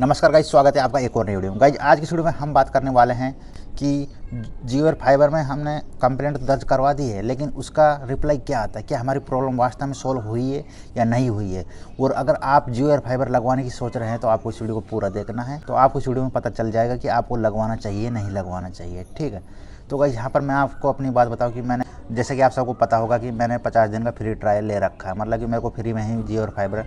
नमस्कार गाइज, स्वागत है आपका एक और नई वीडियो में। गाइज आज की वीडियो में हम बात करने वाले हैं कि जियो फाइबर में हमने कंप्लेंट दर्ज करवा दी है, लेकिन उसका रिप्लाई क्या आता है, क्या हमारी प्रॉब्लम वास्तव में सॉल्व हुई है या नहीं हुई है। और अगर आप जियो फाइबर लगवाने की सोच रहे हैं तो आपको इस वीडियो को पूरा देखना है, तो आपको इस वीडियो में पता चल जाएगा कि आपको लगवाना चाहिए नहीं लगवाना चाहिए। ठीक है, तो गाइज यहाँ पर मैं आपको अपनी बात बताऊँ कि मैंने, जैसे कि आप सबको पता होगा कि मैंने 50 दिन का फ्री ट्रायल ले रखा है, मतलब कि मेरे को फ्री में ही जियो फाइबर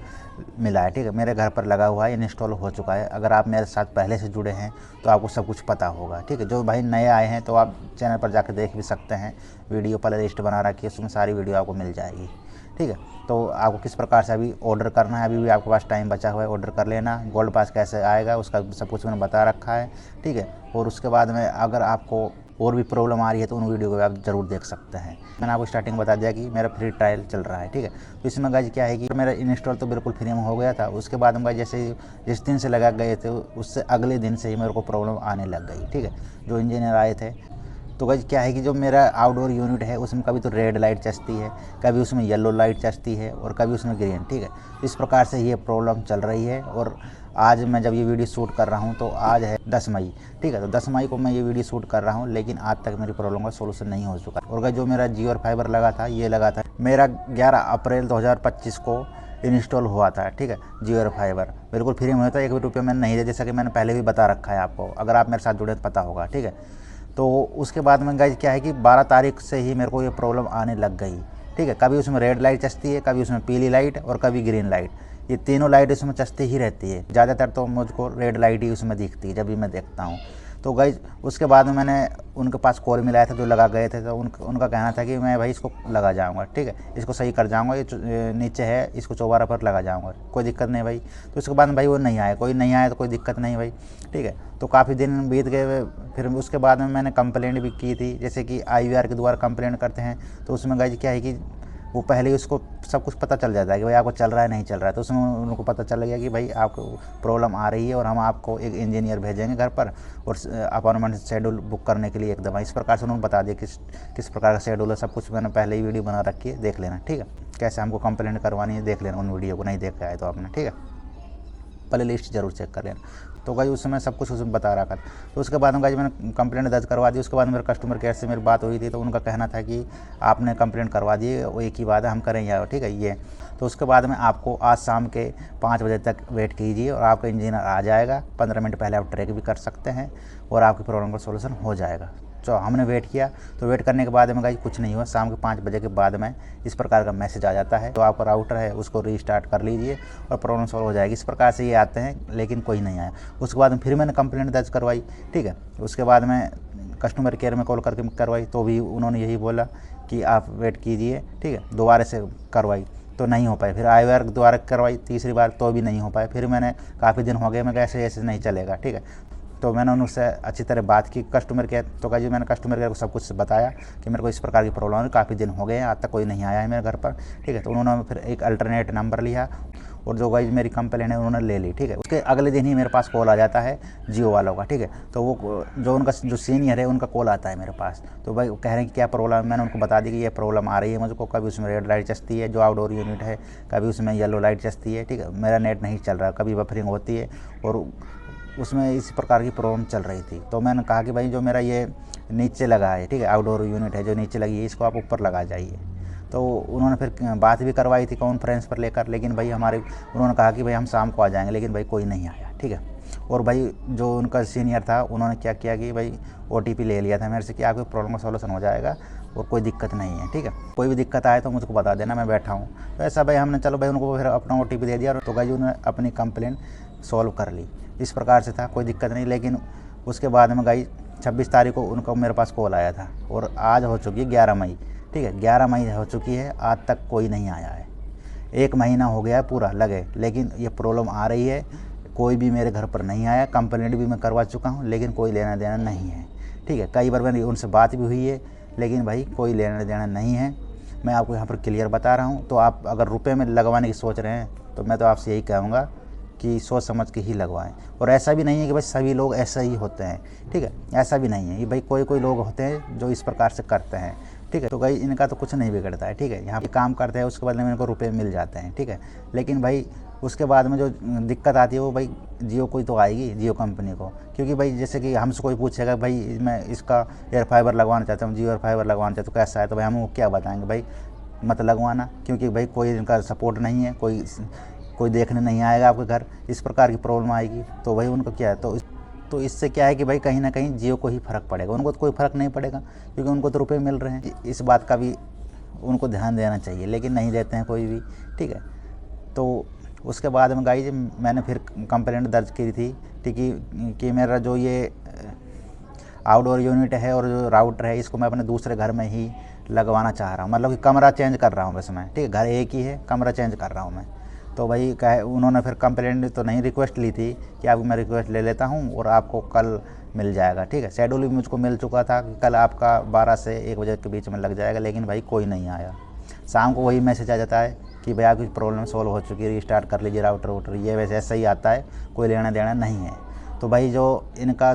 मिला है। ठीक है, मेरे घर पर लगा हुआ है, इंस्टॉल हो चुका है। अगर आप मेरे साथ पहले से जुड़े हैं तो आपको सब कुछ पता होगा। ठीक है, जो भाई नए आए हैं तो आप चैनल पर जाकर देख भी सकते हैं, वीडियो प्ले लिस्ट बना रखी है, उसमें सारी वीडियो आपको मिल जाएगी। ठीक है, तो आपको किस प्रकार से अभी ऑर्डर करना है, अभी भी आपके पास टाइम बचा हुआ है, ऑर्डर कर लेना। गोल्ड पास कैसे आएगा उसका सब कुछ मैंने बता रखा है। ठीक है, और उसके बाद में अगर आपको और भी प्रॉब्लम आ रही है तो उन वीडियो को आप ज़रूर देख सकते हैं। मैंने आपको स्टार्टिंग बता दिया कि मेरा फ्री ट्रायल चल रहा है। ठीक है, तो इसमें गाइज क्या है कि मेरा इंस्टॉल तो बिल्कुल फ्री में हो गया था। उसके बाद में जैसे जिस दिन से लगा गए थे उससे अगले दिन से ही मेरे को प्रॉब्लम आने लग गई। ठीक है, जो इंजीनियर आए थे तो गाइज क्या है कि जो मेरा आउटडोर यूनिट है उसमें कभी तो रेड लाइट चसती है, कभी उसमें येलो लाइट चसती है और कभी उसमें ग्रीन। ठीक है, इस प्रकार से ये प्रॉब्लम चल रही है। और आज मैं जब ये वीडियो शूट कर रहा हूँ तो आज है 10 मई। ठीक है, तो 10 मई को मैं ये वीडियो शूट कर रहा हूँ, लेकिन आज तक मेरी प्रॉब्लम का सोल्यूशन नहीं हो चुका। और गाइज जो मेरा जियो फाइबर लगा था, ये लगा था मेरा 11 अप्रैल 2025 को इंस्टॉल हुआ था। ठीक है, जियो फाइबर बिल्कुल फ्री में होता है, 1 भी रुपये मैंने नहीं दिया, जैसा कि मैंने पहले भी बता रखा है आपको, अगर आप मेरे साथ जुड़े तो पता होगा। ठीक है, तो उसके बाद में गाइज क्या है कि 12 तारीख से ही मेरे को ये प्रॉब्लम आने लग गई। ठीक है, कभी उसमें रेड लाइट चसती है, कभी उसमें पीली लाइट और कभी ग्रीन लाइट, ये तीनों लाइट उसमें चसती ही रहती है। ज़्यादातर तो मुझको रेड लाइट ही उसमें दिखती है जब भी मैं देखता हूँ। तो गाइज उसके बाद में मैंने उनके पास कॉल मिलाया था जो लगा गए थे, तो उनका कहना था कि मैं भाई इसको लगा जाऊँगा। ठीक है, इसको सही कर जाऊँगा, ये नीचे है इसको चौबारा पर लगा जाऊँगा, कोई दिक्कत नहीं भाई। तो उसके बाद भाई वो नहीं आया, कोई नहीं आया तो कोई दिक्कत नहीं भाई। ठीक है, तो काफ़ी दिन बीत गए। फिर उसके बाद में मैंने कंप्लेंट भी की थी, जैसे कि IVR के द्वारा कंप्लेंट करते हैं तो उसमें गाइज क्या है कि वो पहले ही उसको सब कुछ पता चल जाता है कि भाई आपको चल रहा है नहीं चल रहा है। तो उसमें उनको पता चल गया कि भाई आपको प्रॉब्लम आ रही है और हम आपको एक इंजीनियर भेजेंगे घर पर और अपॉइंटमेंट शेड्यूल बुक करने के लिए एकदम इस प्रकार से उन्होंने बता दिया किस प्रकार का शेड्यूल है। सब कुछ मैंने पहले ही वीडियो बना रखी है, देख लेना। ठीक है, कैसे हमको कंप्लेंट करवानी है देख लेना, उन वीडियो को नहीं देख आए तो आपने। ठीक है, प्ले लिस्ट जरूर चेक कर लेना। तो गाइज उस समय सब कुछ उसमें बता रखा था। तो उसके बाद में गाइज मैंने कंप्लेंट दर्ज करवा दी। उसके बाद मेरे कस्टमर केयर से मेरी बात हुई थी, तो उनका कहना था कि आपने कंप्लेंट करवा दी, वो एक ही बात है, हम करेंगे। ठीक है, ये तो उसके बाद में आपको आज शाम के 5 बजे तक वेट कीजिए और आपका इंजीनियर आ जाएगा। 15 मिनट पहले आप ट्रैक भी कर सकते हैं और आपकी प्रॉब्लम का सोल्यूशन हो जाएगा। तो हमने वेट किया, तो वेट करने के बाद में गाइज कुछ नहीं हुआ। शाम के 5 बजे के बाद में इस प्रकार का मैसेज आ जाता है, तो आपका राउटर है उसको रीस्टार्ट कर लीजिए और प्रॉब्लम सॉल्व हो जाएगी। इस प्रकार से ये आते हैं, लेकिन कोई नहीं आया। उसके बाद में फिर मैंने कंप्लेंट दर्ज करवाई। ठीक है, उसके बाद में कस्टमर केयर में कॉल करके करवाई, तो भी उन्होंने यही बोला कि आप वेट कीजिए। ठीक है, दोबारा से करवाई तो नहीं हो पाए। फिर IVR दोबारा करवाई तीसरी बार, तो भी नहीं हो पाए। फिर मैंने काफ़ी दिन हो गए, मैं ऐसे ऐसे नहीं चलेगा। ठीक है, तो मैंने उनसे अच्छी तरह बात की कस्टमर केयर, तो कहा जी मैंने कस्टमर केयर को सब कुछ बताया कि मेरे को इस प्रकार की प्रॉब्लम है, काफ़ी दिन हो गए हैं, आज तक कोई नहीं आया है मेरे घर पर। ठीक है, तो उन्होंने फिर एक अल्टरनेट नंबर लिया और जो गाइज मेरी कंप्लेंट है उन्होंने ले ली। ठीक है, उसके अगले दिन ही मेरे पास कॉल आ जाता है जियो वालों का। ठीक है, तो वो जो उनका जो सीनियर है उनका कॉल आता है मेरे पास, तो भाई कह रहे हैं कि क्या प्रॉब्लम है। मैंने उनको बता दी कि ये प्रॉब्लम आ रही है मुझको, कभी उसमें रेड लाइट चसती है जो आउटडोर यूनिट है, कभी उसमें येलो लाइट चसती है। ठीक है, मेरा नेट नहीं चल रहा, कभी बफरिंग होती है और उसमें इस प्रकार की प्रॉब्लम चल रही थी। तो मैंने कहा कि भाई जो मेरा ये नीचे लगा है, ठीक है, आउटडोर यूनिट है जो नीचे लगी है, इसको आप ऊपर लगा जाइए। तो उन्होंने फिर बात भी करवाई थी कॉन्फ्रेंस पर लेकर, लेकिन भाई उन्होंने कहा कि भाई हम शाम को आ जाएंगे, लेकिन भाई कोई नहीं आया। ठीक है, और भाई जो उनका सीनियर था उन्होंने क्या किया कि भाई OTP ले लिया था मेरे से कि आपकी प्रॉब्लम का सॉल्यूशन हो जाएगा और कोई दिक्कत नहीं है। ठीक है, कोई भी दिक्कत आए तो मुझको बता देना, मैं बैठा हूँ। तो ऐसा भाई हमने चलो भाई उनको फिर अपना OTP दे दिया, तो भाई उन्होंने अपनी कंप्लेंट सॉल्व कर ली। इस प्रकार से था, कोई दिक्कत नहीं। लेकिन उसके बाद में गई 26 तारीख को उनका मेरे पास कॉल आया था और आज हो चुकी है 11 मई। ठीक है, 11 मई हो चुकी है, आज तक कोई नहीं आया है। 1 महीना हो गया है पूरा लगे, लेकिन ये प्रॉब्लम आ रही है। कोई भी मेरे घर पर नहीं आया, कंप्लेंट भी मैं करवा चुका हूँ, लेकिन कोई लेना देना नहीं है। ठीक है, कई बार मैंने उनसे बात भी हुई है, लेकिन भाई कोई लेना देना नहीं है। मैं आपको यहाँ पर क्लियर बता रहा हूँ। तो आप अगर रुपये में लगवाने की सोच रहे हैं तो मैं तो आपसे यही कहूँगा कि सोच समझ के ही लगवाएं। और ऐसा भी नहीं है कि भाई सभी लोग ऐसा ही होते हैं। ठीक है, ऐसा भी नहीं है कि भाई कोई लोग होते हैं जो इस प्रकार से करते हैं। ठीक है, तो भाई इनका तो कुछ नहीं बिगड़ता है। ठीक है, यहाँ पे काम करते हैं, उसके बदले में इनको रुपये मिल जाते हैं। ठीक है, लेकिन भाई उसके बाद में जो दिक्कत आती है वो भाई जियो को ही तो आएगी, जियो कंपनी को। क्योंकि भाई जैसे कि हमसे कोई पूछेगा भाई मैं इसका एयर फाइबर लगवाना चाहता हूँ, जियो एयर फाइबर लगवाना चाहता हूँ, कैसा है, तो भाई हम वो क्या बताएंगे भाई मत लगवाना, क्योंकि भाई कोई इनका सपोर्ट नहीं है, कोई देखने नहीं आएगा आपके घर, इस प्रकार की प्रॉब्लम आएगी। तो भाई उनको क्या है, तो इससे क्या है कि भाई कहीं ना कहीं जियो को ही फ़र्क पड़ेगा, उनको तो कोई फ़र्क नहीं पड़ेगा क्योंकि उनको तो रुपए मिल रहे हैं। इस बात का भी उनको ध्यान देना चाहिए, लेकिन नहीं देते हैं कोई भी, ठीक है। तो उसके बाद में गाइज मैंने फिर कंप्लेंट दर्ज की थी, ठीक कि मेरा जो ये आउटडोर यूनिट है और जो राउटर है इसको मैं अपने दूसरे घर में ही लगवाना चाह रहा हूँ, मतलब कि कमरा चेंज कर रहा हूँ बस मैं, ठीक है। घर एक ही है, कमरा चेंज कर रहा हूँ मैं। तो भाई कहे उन्होंने फिर कंप्लेंट तो नहीं रिक्वेस्ट ली थी कि अब मैं रिक्वेस्ट ले लेता हूँ और आपको कल मिल जाएगा, ठीक है। शेड्यूल भी मुझको मिल चुका था कि कल आपका 12 से 1 बजे के बीच में लग जाएगा, लेकिन भाई कोई नहीं आया। शाम को वही मैसेज आ जाता है कि भैया आपकी प्रॉब्लम सॉल्व हो चुकी है, रिस्टार्ट कर लीजिए राउटर वाउटर, ये वैसे ऐसा ही आता है, कोई लेना देना नहीं है। तो भाई जो इनका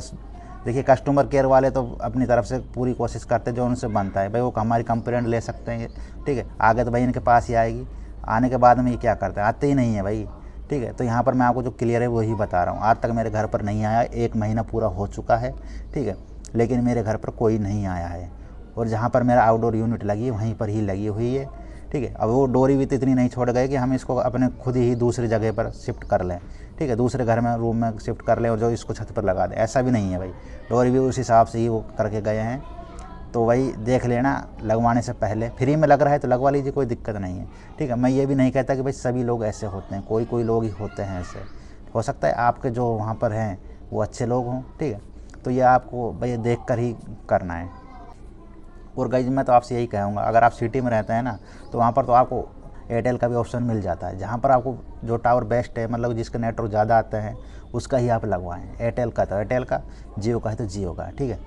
देखिए कस्टमर केयर वाले तो अपनी तरफ से पूरी कोशिश करते हैं, जो उनसे बनता है भाई वो हमारी कंप्लेंट ले सकते हैं, ठीक है। आगे तो भाई इनके पास ही आएगी, आने के बाद में ये क्या करते हैं, आते ही नहीं है भाई, ठीक है। तो यहाँ पर मैं आपको जो क्लियर है वही बता रहा हूँ, आज तक मेरे घर पर नहीं आया, 1 महीना पूरा हो चुका है, ठीक है, लेकिन मेरे घर पर कोई नहीं आया है। और जहाँ पर मेरा आउटडोर यूनिट लगी है वहीं पर ही लगी हुई है, ठीक है। अब वो डोरी भी तो इतनी नहीं छोड़ गए कि हम इसको अपने खुद ही दूसरी जगह पर शिफ्ट कर लें, ठीक है, दूसरे घर में रूम में शिफ्ट कर लें और जो इसको छत पर लगा दें, ऐसा भी नहीं है भाई। डोरी भी उस हिसाब से ही वो करके गए हैं। तो वही देख लेना, लगवाने से पहले फ्री में लग रहा है तो लगवा लीजिए, कोई दिक्कत नहीं है, ठीक है। मैं ये भी नहीं कहता कि भाई सभी लोग ऐसे होते हैं, कोई लोग ही होते हैं ऐसे, हो सकता है आपके जो वहाँ पर हैं वो अच्छे लोग हों, ठीक है। तो ये आपको भाई देख कर ही करना है। और गाइज मैं तो आपसे यही कहूँगा, अगर आप सिटी में रहते हैं ना तो वहाँ पर तो आपको एयरटेल का भी ऑप्शन मिल जाता है, जहाँ पर आपको जो टावर बेस्ट है, मतलब जिसके नेटवर्क ज़्यादा आते हैं उसका ही आप लगवाएं। एयरटेल का तो एयरटेल का, जियो का है तो जियो का, ठीक है।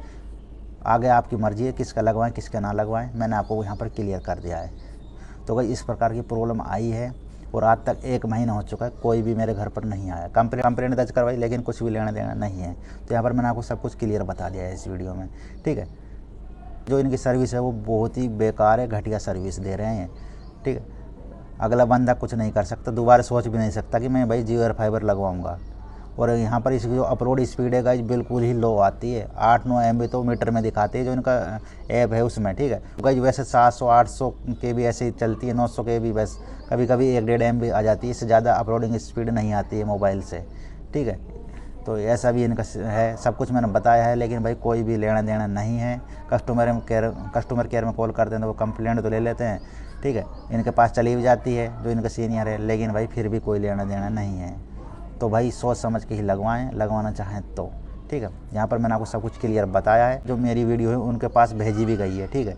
आगे आपकी मर्ज़ी है किसका लगवाएं किसका ना लगवाएं, मैंने आपको यहाँ पर क्लियर कर दिया है। तो भाई इस प्रकार की प्रॉब्लम आई है और आज तक 1 महीना हो चुका है, कोई भी मेरे घर पर नहीं आया। कंप्लेंट दर्ज करवाई लेकिन कुछ भी लेना देना नहीं है। तो यहाँ पर मैंने आपको सब कुछ क्लियर बता दिया है इस वीडियो में, ठीक है। जो इनकी सर्विस है वो बहुत ही बेकार है, घटिया सर्विस दे रहे हैं, ठीक है। अगला बंदा कुछ नहीं कर सकता, दोबारा सोच भी नहीं सकता कि मैं भाई जियो एयर फाइबर लगवाऊंगा। और यहाँ पर इसकी जो अपलोड स्पीड है गाइज बिल्कुल ही लो आती है, 8-9 MB तो मीटर में दिखाती है जो इनका ऐप है उसमें, ठीक है। गाइज वैसे 700-800 KB ऐसे ही चलती है, 900 KB बस, कभी कभी 1-1.5 MB आ जाती है, इससे ज़्यादा अपलोडिंग स्पीड नहीं आती है मोबाइल से, ठीक है। तो ऐसा भी इनका है, सब कुछ मैंने बताया है, लेकिन भाई कोई भी लेना देना नहीं है। कस्टमर केयर में कॉल करते हैं तो वो कंप्लेंट तो ले लेते हैं, ठीक है, इनके पास चली भी जाती है जो इनका सीनियर है, लेकिन भाई फिर भी कोई लेना देना नहीं है। तो भाई सोच समझ के ही लगवाएं, लगवाना चाहें तो, ठीक है। यहाँ पर मैंने आपको सब कुछ क्लियर बताया है, जो मेरी वीडियो है उनके पास भेजी भी गई है, ठीक है।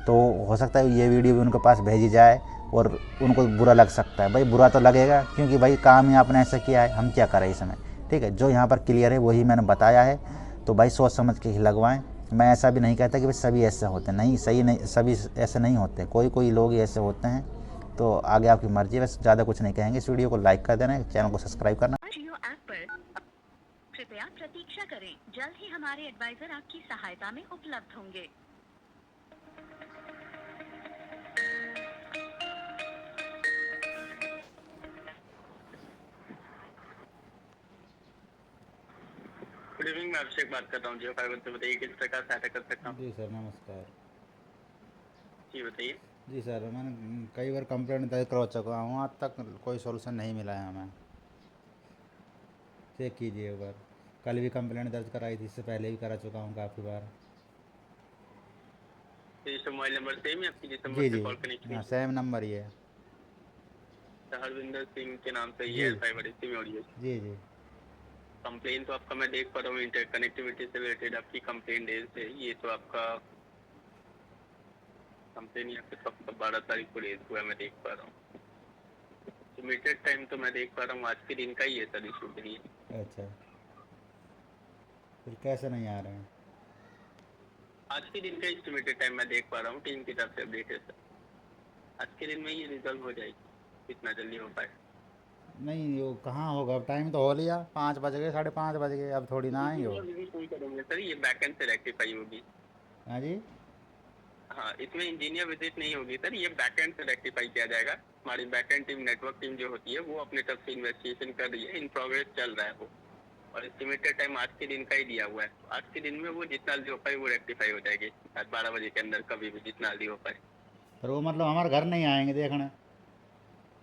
तो हो सकता है ये वीडियो भी उनके पास भेजी जाए और उनको बुरा लग सकता है, भाई बुरा तो लगेगा क्योंकि भाई काम ही आपने ऐसा किया है, हम क्या करें इसमें, ठीक है। जो यहाँ पर क्लियर है वही मैंने बताया है, तो भाई सोच समझ के ही लगवाएं। मैं ऐसा भी नहीं कहता कि भाई सभी ऐसे होते हैं, नहीं, सही नहीं, सभी ऐसे नहीं होते, कोई लोग ही ऐसे होते हैं। तो आगे आपकी मर्जी, बस ज़्यादा कुछ नहीं कहेंगे। इस वीडियो को लाइक कर देना, चैनल को सब्सक्राइब करना। जियो ऐप पर कृपया प्रतीक्षा करें, जल्द ही हमारे एडवाइजर आपकी सहायता में उपलब्ध होंगे। गुड इवनिंग, मैं अभिषेक बात कर रहा हूँ जियो फाइबर से। बताइए किस प्रकार सहायता कर सकता हूँ। जी सर नमस्कार। जी बताइए। जी सर, मैंने कई बार कंप्लेंट दर्ज करवा चुका हूँ, आज तक कोई सॉल्यूशन नहीं मिला है हमें। चेक कीजिए एक बार, कल भी कंप्लेंट दर्ज कराई थी, इससे पहले भी करा चुका हूँ काफ़ी बार। तो ये मोबाइल नंबर सेम है आपकी जिस नंबर जी से जी, कॉल कनेक्ट हुई? हाँ सेम नंबर ही है। हरविंदर सिंह के नाम से ये जी एयर फाइबर इसी में ऑडियो। जी जी। कंप्लेन तो आपका मैं देख पा रहा हूँ, इंटर कनेक्टिविटी से रिलेटेड आपकी कंप्लेन डेज है। ये तो आपका कंप्लेन यहाँ पे आपका 12 तारीख को रेज हुआ है, मैं देख पा रहा हूँ। लिमिटेड टाइम तो मैं देख पा रहा हूँ आज के दिन का ही है सर इशू के लिए। अच्छा, फिर कैसे नहीं आ रहे हैं? आज के दिन का एस्टिमेटेड टाइम मैं देख पा रहा हूँ, टीम की तरफ से अपडेट है सर। आज के दिन में ये रिजॉल्व हो जाएगी, जितना जल्दी हो पाए। नहीं वो कहाँ होगा, अब टाइम तो हो लिया, 5 बज गए, 5:30 बज गए, अब थोड़ी ना आएंगे वो। कोई करेंगे सर, ये बैकएंड से रेक्टिफाई होगी। हाँ जी। हाँ, इसमें इंजीनियर विजिट नहीं होगी सर, ये बैकएंड से रेक्टिफाई किया जाएगा। हमारी बैकएंड टीम, नेटवर्क टीम जो होती है, वो अपने तरफ से इन्वेस्टिगेशन कर रही है, इन प्रोग्रेस चल रहा है वो, और एस्टिमेटेड टाइम आज के दिन का ही दिया हुआ है। आज के दिन में वो जितना जल्दी हो पाए वो रेक्टिफाई हो जाएगी, आज 12 बजे के अंदर कभी भी जितना जल्दी हो पाए। पर वो मतलब हमारे घर नहीं आएंगे देखने?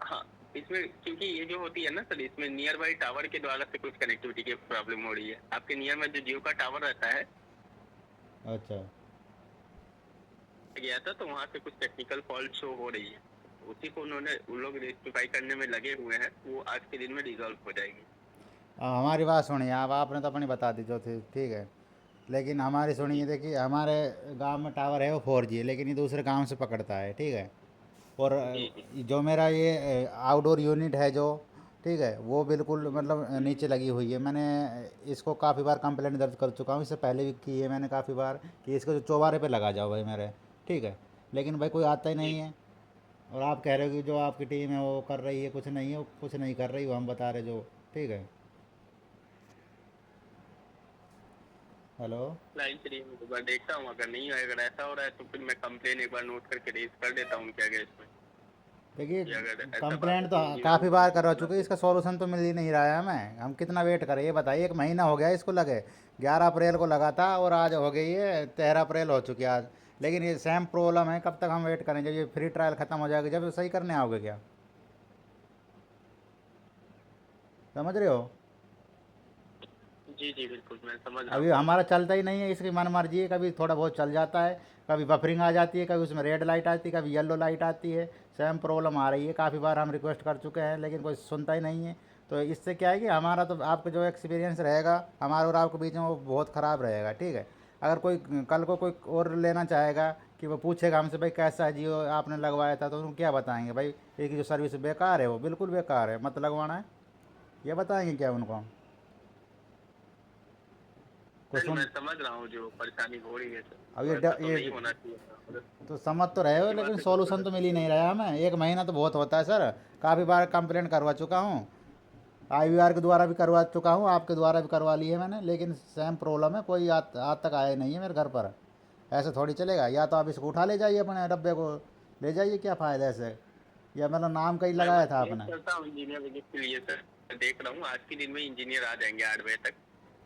हाँ, इसमें क्योंकि ये जो होती है ना सर, इसमें नियर बाई टावर के द्वारा से कुछ कनेक्टिविटी की प्रॉब्लम हो रही है। आपके नियर में जो जियो का टावर रहता है, अच्छा, गया था तो वहाँ से कुछ टेक्निकल फॉल्ट शो हो रही है, उसी को उन लोग रेक्टिफाई करने में लगे हुए हैं, वो आज के दिन में रिजॉल्व हो जाएगी। हमारी बात सुनिए आप, आपने तो अपनी बता दी जो थी ठीक है, लेकिन हमारी सुनिए, देखिए हमारे गांव में टावर है वो 4G है, लेकिन ये दूसरे गांव से पकड़ता है, ठीक है। और जी जी जो मेरा ये आउटडोर यूनिट है जो, ठीक है, वो बिल्कुल मतलब नीचे लगी हुई है। मैंने इसको काफ़ी बार कंप्लेंट दर्ज कर चुका हूँ, इससे पहले भी की है मैंने काफ़ी बार, कि इसको जो चौबारे पे लगा जाओ भाई मेरे, ठीक है, लेकिन भाई कोई आता ही नहीं जी। है। और आप कह रहे हो कि जो आपकी टीम है वो कर रही है, कुछ नहीं है, वो कुछ नहीं कर रही, वो हम बता रहे जो, ठीक है। हेलो। लाइन चलिए, मैं एक बार देखता हूँ, अगर नहीं है, अगर ऐसा हो रहा है तो फिर मैं कंप्लेन एक बार नोट करके रेज कर देता हूँ उनके आगे इसमें, देखिए कि अगर ऐसा बात कंप्लेंट है तो तो इंजीनियर काफ़ी बार करवा को चुके हैं, इसका सॉल्यूशन तो मिल ही नहीं रहा है हमें। हम कितना वेट करें ये बताइए, 1 महीना हो गया इसको लगे, 11 अप्रैल को लगा था और आज हो गई है 13 अप्रैल हो चुकी है आज, लेकिन ये सेम प्रॉब्लम है। कब तक हम वेट करें? जब ये फ्री ट्रायल ख़त्म हो जाएगा, जब सही करने आओगे क्या? समझ रहे हो? जी जी बिल्कुल मैं समझ रहा अभी हूँ। हमारा चलता ही नहीं है, इसकी मन मर्जी है, कभी थोड़ा बहुत चल जाता है, कभी बफरिंग आ जाती है, कभी उसमें रेड लाइट आती है, कभी येलो लाइट आती है, सेम प्रॉब्लम आ रही है। काफ़ी बार हम रिक्वेस्ट कर चुके हैं लेकिन कोई सुनता ही नहीं है। तो इससे क्या है कि हमारा तो आपका जो एक्सपीरियंस रहेगा हमारे और आपके बीच में, वो बहुत ख़राब रहेगा, ठीक है। अगर कोई कल को कोई और लेना चाहेगा कि वो पूछेगा हमसे भाई कैसा है जियो आपने लगवाया था, तो उनको क्या बताएंगे? भाई ये की जो सर्विस बेकार है वो बिल्कुल बेकार है, मत लगवाना है, ये बताएंगे क्या उनको हम? कुछ नहीं, मैं सुन, समझ रहा हूँ जो परेशानी हो रही है सर, अब तो ऐसा तो ये नहीं होना चाहिए था। तो समझ तो रहे हो, आपकी बात लेकिन से कुछ सॉल्यूशन तो मिल ही नहीं रहा है हमें। 1 महीना तो बहुत होता है सर, काफ़ी बार कंप्लेंट करवा चुका हूँ, IVR के द्वारा भी करवा चुका हूँ, आपके द्वारा भी करवा ली है मैंने, लेकिन सेम प्रॉब्लम है, कोई आज तक आया नहीं है मेरे घर पर। ऐसे थोड़ी चलेगा, या तो आप इसको उठा ले जाइए, अपने डब्बे को ले जाइए, क्या फ़ायदा ऐसे? या मतलब नाम कहीं मैं लगाया बस था वेट आपने? करता हूँ इंजीनियर विजिट के लिए सर, मैं देख रहा हूँ आज के दिन में इंजीनियर आ जाएंगे 8 बजे तक।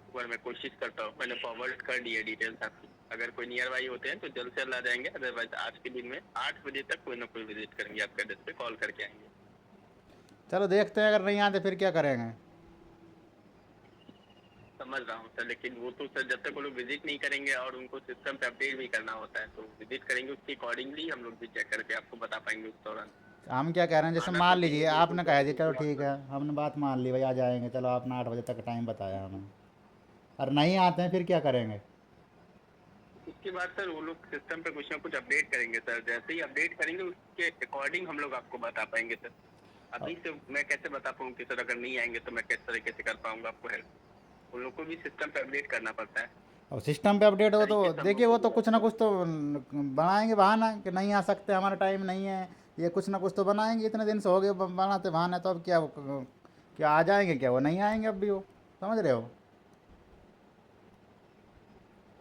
एक बार मैं कोशिश करता हूँ, मैंने फॉरवर्ड कर दी है डिटेल्स आपकी, अगर कोई नियर बाई होते हैं तो जल्द से जल्द आ जाएंगे, अदरवाइज आज के दिन में 8 बजे तक कोई ना कोई विजिट करेंगे, आपके एड्रेस पे कॉल करके आएंगे। चलो देखते हैं, अगर नहीं आते फिर क्या करेंगे? समझ रहा हूँ सर, लेकिन वो तो सर जब तक वो लोग विजिट नहीं करेंगे और उनको सिस्टम पे अपडेट भी करना होता है, तो विजिट करेंगे उसके अकॉर्डिंगली हम लोग भी चेक करके आपको बता पाएंगे उस दौरान। हम क्या कह रहे हैं, जैसे आना तो मान लीजिए चाहिए बिल्कुल आपने सर, कह दिया चलो बिल्कुल ठीक आपका। है, हमने बात मान ली भाई आ जाएंगे, चलो आपने 8 बजे तक टाइम बताया हमें, और नहीं आते हैं फिर क्या करेंगे? उसके बाद सर वो लोग सिस्टम पे कुछ ना कुछ अपडेट करेंगे सर, जैसे ही अपडेट करेंगे उसके अकॉर्डिंग हम लोग आपको बता पाएंगे सर। अभी से मैं कैसे बता पाऊँ कि सर अगर नहीं आएंगे तो मैं किस तरीके से कर पाऊंगा आपको हेल्प, उन लोग को भी सिस्टम पे अपडेट करना पड़ता है, और सिस्टम पे अपडेट हो तो तरीके से हम लोग देखिए, को वो भी तो कुछ ना आपको। कुछ तो बनाएंगे बहाना कि नहीं आ सकते, हमारा टाइम नहीं है, ये कुछ ना कुछ तो बनाएंगे। इतने दिन से हो गए बनाते बहाने, तो अब क्या क्या आ जाएंगे क्या? वो नहीं आएंगे अब भी, वो समझ रहे हो?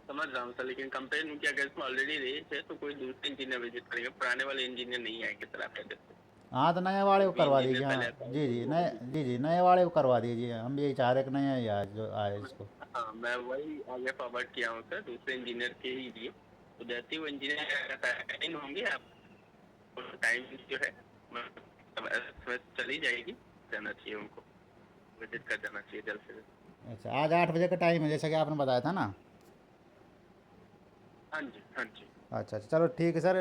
समझ रहा हूँ सर, लेकिन कंप्लेन उनकी अगर इसमें ऑलरेडी रेज है तो कोई दूसरे इंजीनियर विजिट करेंगे, पुराने वाले इंजीनियर नहीं आएंगे सर आपके एड्रेस पे। हाँ तो नए वाले जो को भी करवा इंजीनियर दीजिए, पहले हाँ आता है जी तो जी, वो नए, विजिट। जी जी, नए वाले को करवा दीजिए, हम भी यही चाह रहे कि नया ही आए जो आए इसको। हाँ, मैं वही आगे फॉरवर्ड किया हूँ सर दूसरे इंजीनियर के ही लिए, तो जैसे ही वो इंजीनियर इन होंगे आप टाइम जो है चली जाएगी, जाना चाहिए उनको, विजिट कर जाना चाहिए जल्द से जल्द। अच्छा, आज 8 बजे का टाइम है जैसा कि आपने बताया था ना? हाँ जी हाँ जी। अच्छा अच्छा, चलो ठीक है सर।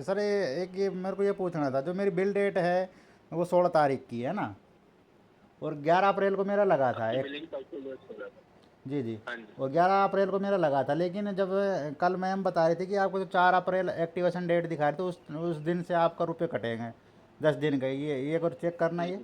सर ये एक, ये मेरे को ये पूछना था, जो मेरी बिल डेट है वो 16 तारीख की है ना, और 11 अप्रैल को मेरा लगा था आपकी एक, बिलिंग कैलकुलेट हो रहा था। जी जी, हाँ जी। और 11 अप्रैल को मेरा लगा था, लेकिन जब कल मैम बता रही थी कि आपको जो 4 अप्रैल एक्टिवेशन डेट दिखा रही थी, उस दिन से आपका रुपये कटेंगे 10 दिन का, ये एक और चेक करना ये।